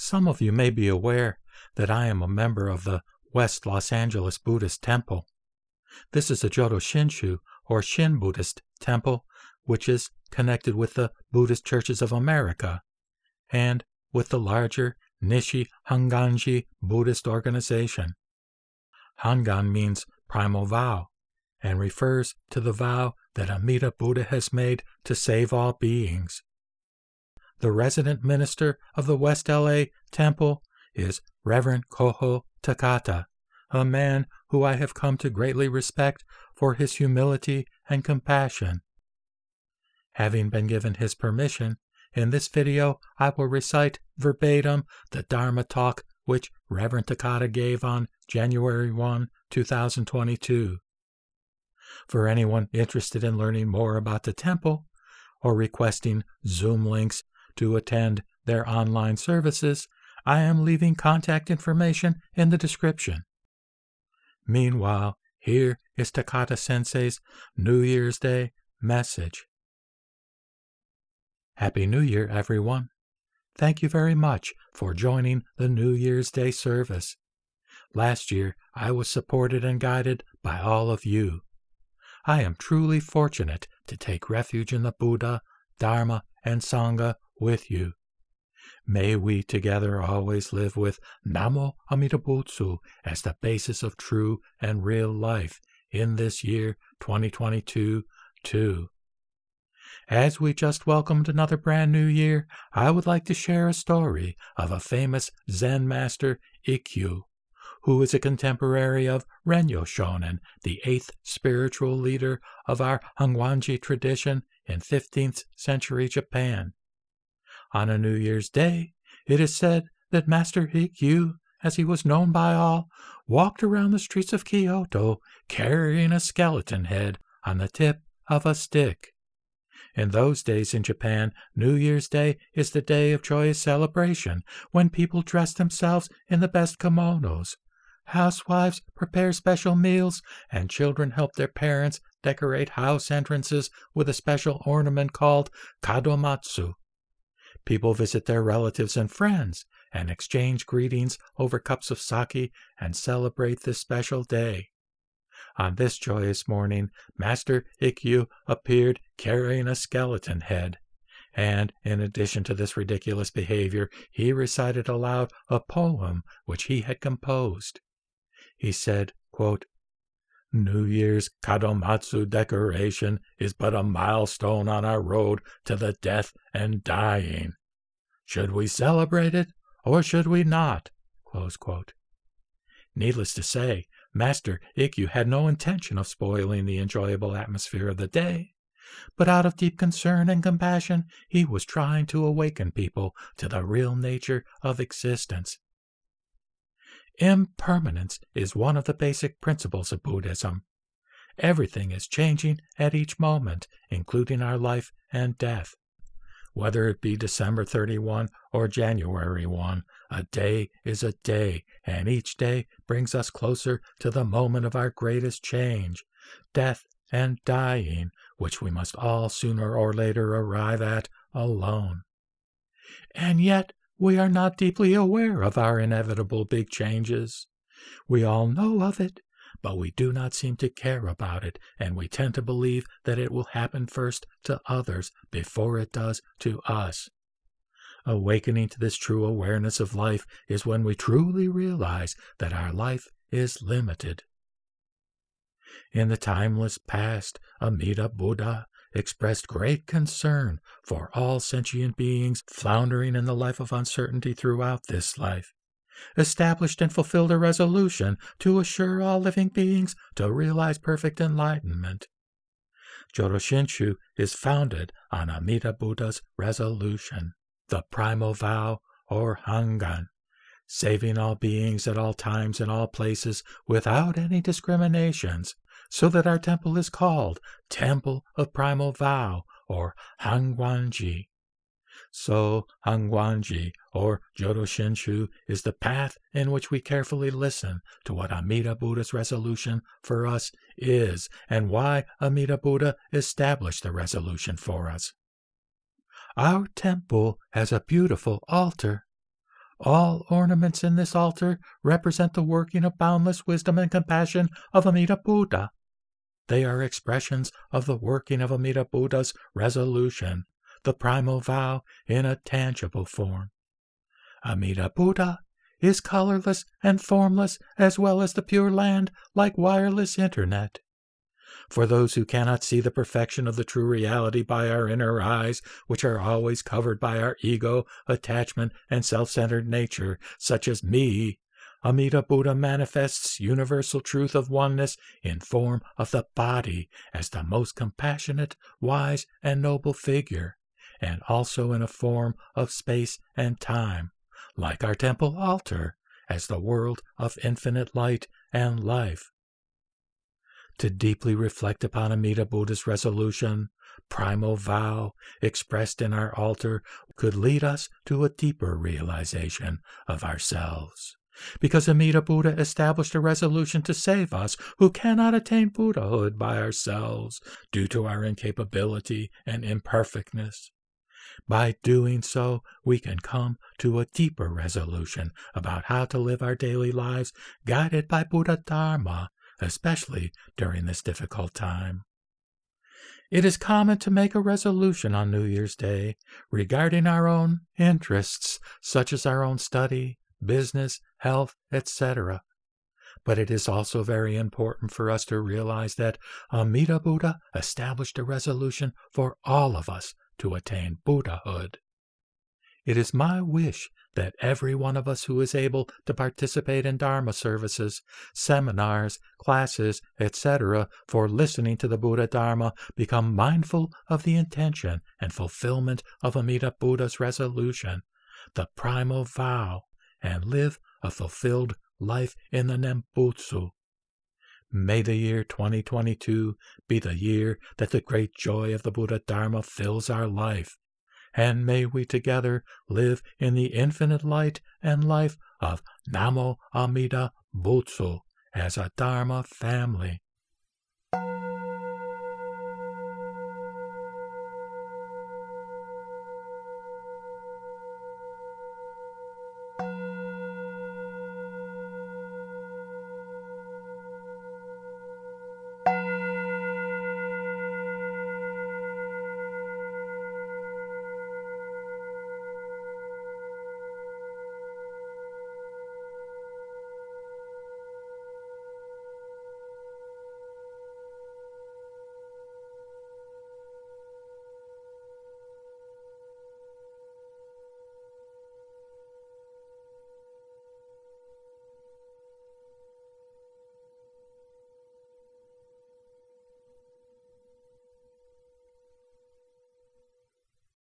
Some of you may be aware that I am a member of the West Los Angeles Buddhist Temple. This is a Jodo Shinshu, or Shin Buddhist temple, which is connected with the Buddhist Churches of America and with the larger Nishi Hanganji Buddhist organization. Hangan means primal vow and refers to the vow that Amida Buddha has made to save all beings. The resident minister of the West LA Temple is Reverend Koho Takata, a man who I have come to greatly respect for his humility and compassion. Having been given his permission, in this video I will recite verbatim the Dharma-talk which Reverend Takata gave on January 1, 2022. For anyone interested in learning more about the temple or requesting Zoom links to attend their online services, I am leaving contact information in the description. Meanwhile, here is Takata Sensei's New Year's Day message. Happy New Year, everyone. Thank you very much for joining the New Year's Day service. Last year, I was supported and guided by all of you. I am truly fortunate to take refuge in the Buddha, Dharma, and Sangha with you. May we together always live with Namu Amida Butsu as the basis of true and real life in this year 2022 too. As we just welcomed another brand new year, I would like to share a story of a famous Zen master, Ikkyu, who is a contemporary of Renyo Shonen, the 8th spiritual leader of our Hangwanji tradition in 15th century Japan. On a New Year's Day, it is said that Master Ikkyu, as he was known by all, walked around the streets of Kyoto carrying a skeleton head on the tip of a stick. In those days in Japan, New Year's Day is the day of joyous celebration when people dress themselves in the best kimonos. Housewives prepare special meals, and children help their parents decorate house entrances with a special ornament called kadomatsu. People visit their relatives and friends and exchange greetings over cups of sake and celebrate this special day. On this joyous morning, Master Ikkyu appeared carrying a skeleton head, and in addition to this ridiculous behavior, he recited aloud a poem which he had composed. He said, quote, "New Year's kadomatsu decoration is but a milestone on our road to the death and dying. Should we celebrate it, or should we not?" Close quote. Needless to say, Master Ikkyu had no intention of spoiling the enjoyable atmosphere of the day, but out of deep concern and compassion, he was trying to awaken people to the real nature of existence. Impermanence is one of the basic principles of Buddhism. Everything is changing at each moment, including our life and death. Whether it be December 31 or January 1, a day is a day, and each day brings us closer to the moment of our greatest change, death and dying, which we must all sooner or later arrive at alone. And yet, we are not deeply aware of our inevitable big changes. We all know of it, but we do not seem to care about it, and we tend to believe that it will happen first to others before it does to us. Awakening to this true awareness of life is when we truly realize that our life is limited. In the timeless past, Amida Buddha expressed great concern for all sentient beings floundering in the life of uncertainty throughout this life, established and fulfilled a resolution to assure all living beings to realize perfect enlightenment. Jodo Shinshu is founded on Amida Buddha's resolution, the primal vow, or Hangan, saving all beings at all times and all places without any discriminations, so that our temple is called Temple of Primal Vow, or Hangwanji. So Hangwanji, or Jodo Shinshu, is the path in which we carefully listen to what Amida Buddha's resolution for us is, and why Amida Buddha established the resolution for us. Our temple has a beautiful altar. All ornaments in this altar represent the working of boundless wisdom and compassion of Amida Buddha. They are expressions of the working of Amida Buddha's resolution, the primal vow in a tangible form. Amida Buddha is colorless and formless as well as the Pure Land like wireless internet. For those who cannot see the perfection of the true reality by our inner eyes, which are always covered by our ego, attachment, and self-centered nature, such as me, Amida Buddha manifests universal truth of oneness in form of the body as the most compassionate, wise, and noble figure, and also in a form of space and time, like our temple altar, as the world of infinite light and life. To deeply reflect upon Amida Buddha's resolution, primal vow, expressed in our altar, could lead us to a deeper realization of ourselves. Because Amida Buddha established a resolution to save us who cannot attain Buddhahood by ourselves due to our incapability and imperfectness. By doing so, we can come to a deeper resolution about how to live our daily lives guided by Buddha Dharma, especially during this difficult time. It is common to make a resolution on New Year's Day regarding our own interests, such as our own study, business, health, etc. But it is also very important for us to realize that Amida Buddha established a resolution for all of us to attain Buddhahood. It is my wish that every one of us who is able to participate in Dharma services, seminars, classes, etc., for listening to the Buddha Dharma become mindful of the intention and fulfillment of Amida Buddha's resolution, the primal vow, and live a fulfilled life in the Nembutsu. May the year 2022 be the year that the great joy of the Buddha Dharma fills our life, and may we together live in the infinite light and life of Namu Amida Butsu as a Dharma family.